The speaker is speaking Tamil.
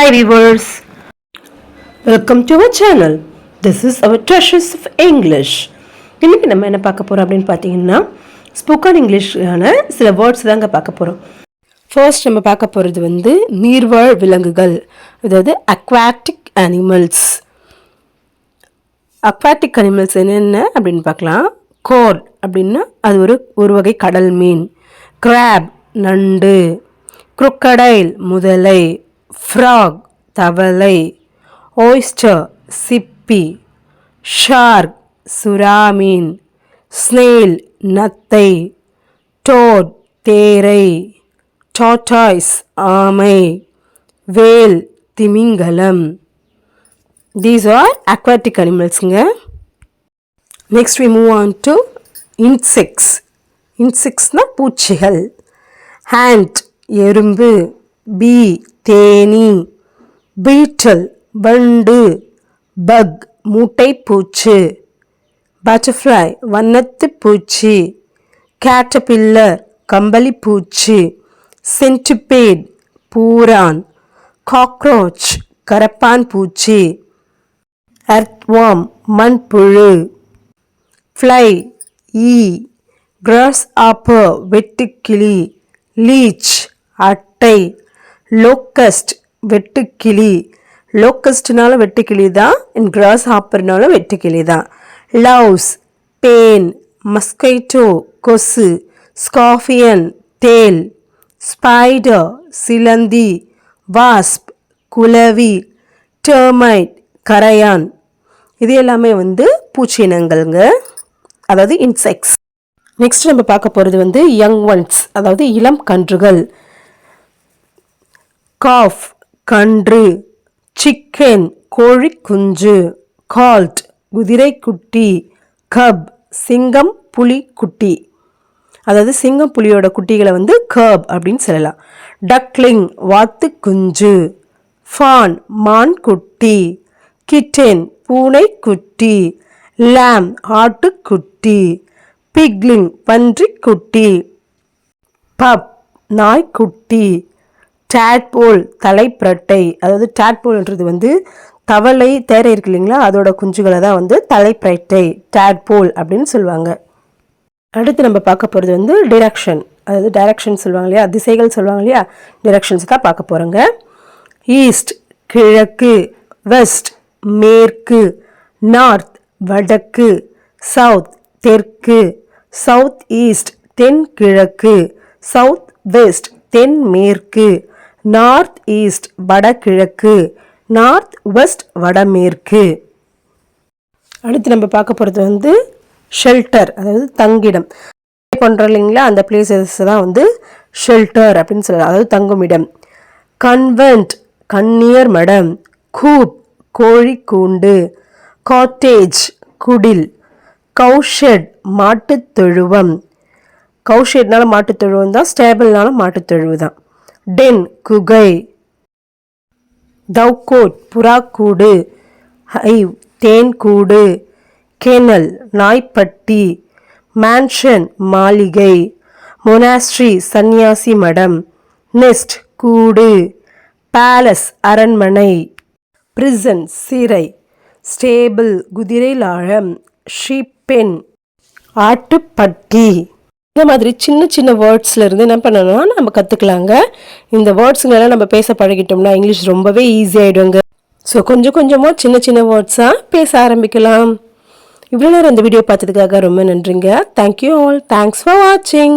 Hi viewers, welcome to our channel. This is our Treasures of English. இன்னைக்கு நம்ம என்ன பார்க்க போறோம் அப்படின்னு பார்த்தீங்கன்னா ஸ்போக்கன் இங்கிலீஷான சில வேர்ட்ஸ் தாங்க பார்க்க போறோம். ஃபர்ஸ்ட் நம்ம பார்க்க போகிறது நீர்வாழ் விலங்குகள், அதாவது அக்வாட்டிக் அனிமல்ஸ். அக்வாட்டிக் அனிமல்ஸ் என்னென்ன அப்படின்னு பார்க்கலாம். கோட் அப்படின்னா அது ஒரு வகை கடல் மீன். கிராப் நண்டு. crocodile முதலை. frog தவளை. oyster சிப்பி. shark சுறாமீன். snail நத்தை. toad தேரை. tortoise ஆமை. whale திமிங்கலம். These are aquatic animals. Next we move on to insects. Insects na பூச்சிகள். ant எறும்பு. bee தேனி. beetle வண்டு. bug மூட்டை பூச்சி. butterfly வண்ணத்து பூச்சி. caterpillar கம்பளி பூச்சி. centipede பூரான். cockroach கரப்பான் பூச்சி. earthworm மண்புழு. fly ஈ. grasshopper வெட்டுக்கிளி. leech அட்டை. locust வெட்டுக்கிளி. locustனால வெட்டுக்கிளி தான், grasshopperனால வெட்டுக்கிளி தான். louse பேன். mosquito கொசு. scorpion தேள். spider சிலந்தி. wasp குளவி. termite கரையான். இது எல்லாமே பூச்சி இனங்கள்ங்க, அதாவது இன்செக்ட்ஸ். நெக்ஸ்ட் நம்ம பார்க்க போகிறது யங் ஒன்ஸ், அதாவது இளம் கன்றுகள். காஃப் கன்று. சிக்கன் கோழி குஞ்சு. கால்ட் குதிரை குட்டி. கப் சிங்கம் புலி குட்டி, அதாவது சிங்கம் புலியோட குட்டிகளை கப் அப்படின்னு சொல்லலாம். டக்லிங் வாத்து குஞ்சு. ஃபான் மான் குட்டி. கிட்டன் பூனை குட்டி. லாம் ஆட்டுக்குட்டி. பிக்லிங் பன்றிக்குட்டி. பப் நாய்க்குட்டி. டேட்போல் தலைப்பிரட்டை, அதாவது டேட்போல்ன்றது தவளை தேரை இருக்கு இல்லைங்களா, அதோட குஞ்சுகளை தான் தலைப்பிரட்டை டேட்போல் அப்படின்னு சொல்லுவாங்க. அடுத்து நம்ம பார்க்க போகிறது டிரெக்ஷன், அதாவது டைரக்ஷன் சொல்லுவாங்க இல்லையா, திசைகள் சொல்லுவாங்க இல்லையா, டிரெக்ஷன்ஸ் தான் பார்க்க போகிறோங்க. ஈஸ்ட் கிழக்கு. வெஸ்ட் மேற்கு. நார்த் வடக்கு. சவுத் தெற்கு. சவுத் ஈஸ்ட் தென்கிழக்கு. சவுத் வெஸ்ட் தென்மேற்கு. நார்த் ஈஸ்ட் வடகிழக்கு. நார்த் வெஸ்ட் வடமேற்கு. அடுத்து நம்ம பார்க்க போகிறது ஷெல்டர், அதாவது தங்கிடம் பண்ணுறோம் இல்லைங்களா, அந்த பிளேசஸ் தான் ஷெல்டர் அப்படின்னு சொல்லலாம், அதாவது தங்குமிடம். கன்வென்ட் கன்னியர் மடம். கூப் கோழி கூண்டு. காட்டேஜ் குடில். கவுஷெட் மாட்டுத் தொழுவம். கவுஷெட்னால மாட்டுத் தொழுவம் தான், ஸ்டேபிள்னால மாட்டுத் தொழுவு தான். டென் குகை. தவ்கோட் புறாக்கூடு. ஹைவ் தேன்கூடு. கெனல் நாய்ப்பட்டி. மேன்ஷன் மாளிகை. மொனாஸ்ட்ரி சந்நியாசி மடம். நெஸ்ட் கூடு. பேலஸ் அரண்மனை. பிரிசன் சிறை. ஸ்டேபிள் குதிரை லாழம். ஷீப்பென் ஆட்டுப்பட்டி. இந்த மாதிரி சின்ன சின்ன வேர்ட்ஸ்ல இருந்து என்ன பண்ணணும்னா நம்ம கற்றுக்கலாங்க. இந்த வேர்ட்ஸுங்களெல்லாம் நம்ம பேச பழகிட்டோம்னா இங்கிலீஷ் ரொம்பவே ஈஸி ஆகிடுங்க. ஸோ கொஞ்சம் கொஞ்சமாக சின்ன சின்ன வேர்ட்ஸாக பேச ஆரம்பிக்கலாம். இவ்வளோ நேரம் இந்த வீடியோ பார்த்ததுக்காக ரொம்ப நன்றிங்க. Thank you all. தேங்க்ஸ் ஃபார் வாட்சிங்.